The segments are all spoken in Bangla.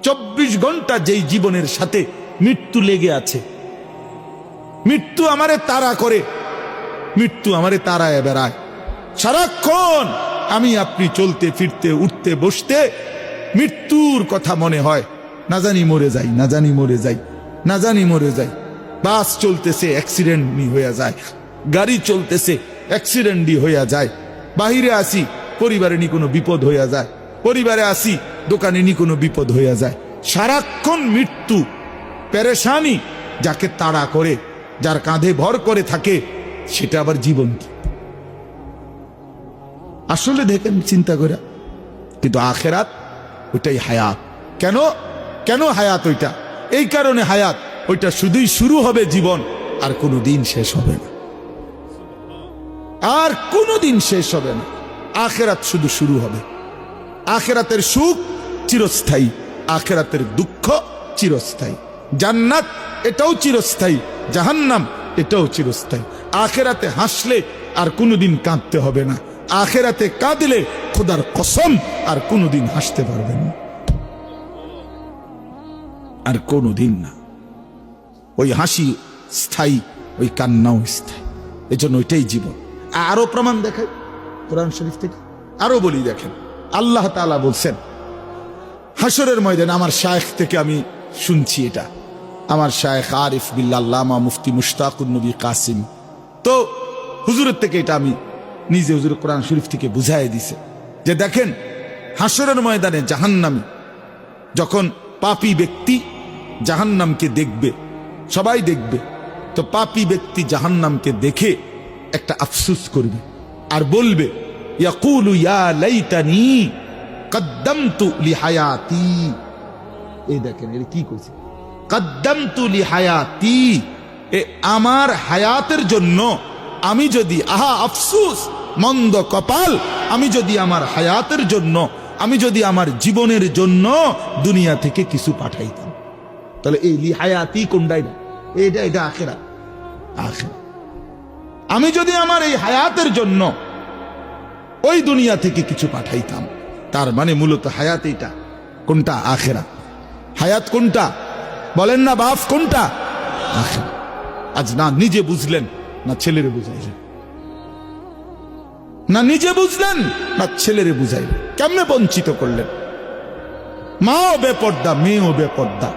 24 ঘন্টা যেই জীবনের সাথে মৃত্যু লেগে আছে, মৃত্যু আমারে তাড়া করে, মৃত্যু আমারে তাড়ায় বেড়ায় সারাক্ষণ। আমি আপনি চলতে ফিরতে উঠতে বসতে মৃত্যুর কথা মনে হয়, না জানি মরে যাই, না জানি মরে যাই, না জানি মরে যাই। বাস চলতেছে অ্যাক্সিডেন্টই হয়ে যায়, গাড়ি চলতেছে অ্যাক্সিডেন্টই হয়ে যায়। বাহিরে আসি পরিবারে নি কোনো বিপদ হইয়া যায়, পরিবারে আসি দোকানে নি কোনো বিপদ হইয়া যায়। সারাক্ষণ মৃত্যু পেরেশানি যাকে তাড়া করে, যার কাঁধে ভর করে থাকে, সেটা আবার জীবন কি? আসলে দেখেন চিন্তা করে, কিন্তু আখেরাত ওইটাই হায়াত। কেন কেন হায়াত ওইটা? এই কারণে হায়াত ওইটা শুধুই শুরু হবে জীবন, আর কোনো দিন শেষ হবে না, আর কোনো দিন শেষ হবে না। আখেরাত শুধু শুরু হবে। আখেরাতের সুখ চিরস্থায়ী, আখেরাতের দুঃখ চিরস্থায়ী। জান্নাত এটাও চিরস্থায়ী, জাহান্নাম এটাও চিরস্থায়ী। আখেরাতে হাসলে আর কোনোদিন কাঁদতে হবে না, আখেরাতে কাঁদলে খোদার কসম আর কোনোদিন হাসতে পারবেন না, আর কোনোদিন না। ওই হাসি স্থায়ী, ওই কান্নাও স্থায়ী। এজন্য ওইটাই জীবন। আরো প্রমাণ দেখাই কোরআন শরীফ থেকে, আরো বলি। দেখেন আল্লাহ তাআলা বলছেন হাসরের ময়দানে, আমার শায়েখ থেকে আমি শুনছি এটা, আমার শায়েখ আরিফ বিল্লাহ আল্লামা মুফতি মুশতাকুন নবী কাসিম, তো হুজুরের থেকে এটা আমি নিজে হুজুর কোরআন শরীফ থেকে বুঝাই দিছে যে দেখেন হাসরের ময়দানে জাহান্নামী, যখন পাপী ব্যক্তি জাহান্নামকে দেখবে, সবাই দেখবে, তো পাপী ব্যক্তি জাহান্নামকে দেখে একটা আফসোস করবে আর বলবে ইয়াকুলু ইয়া লাইতানি কদ্দামতু লিহায়াতি। এই দেখেন এর কি কইছে, কদ্দামতু লিহায়াতি, এ আমার হায়াতের জন্য আমি যদি, আহা আফসোস, মন্দ কপাল, আমি যদি আমার হায়াতের জন্য, আমি যদি আমার জীবনের জন্য দুনিয়া থেকে কিছু পাঠাইতাম। তাহলে এই লিহায়াতি কোনটাই না, এটা এটা আখিরাত। আখিরাত আমি যদি আমার এই হায়াতের জন্য ওই দুনিয়া থেকে কিছু পাঠাইতাম, তার মানে মূলত হায়াত এটা কোনটা? আখিরাত। হায়াত কোনটা বলেন না বাপ, কোনটা? আখিরাত। আজ না নিজে বুঝলেন, না ছেলেরে বুঝাইলেন, না নিজে বুঝলেন, না ছেলেরে বুঝাইলেন। কেমনে বঞ্চিত করলেন? মাও বেপর্দা, মেয়েও বেপর্দা,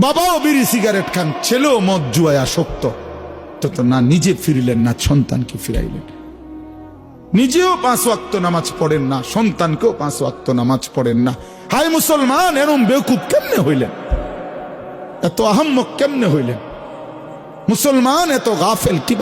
বাবাও বিড়ি সিগারেট খান, ছেলেও মদ জুয়ায় আসক্ত। তো না নিজে ফিরিলেন, না সন্তানকে ফিরাইলেন। নিজেও 5 ওয়াক্ত নামাজ পড়েন না, সন্তানকেও 5 ওয়াক্ত নামাজ পড়েন না। হায় মুসলমান, এরম বেকুব কেমনে হইলেন? এত আহাম্মক কেমনে হইলেন? মুসলমান এত গাফেল কি?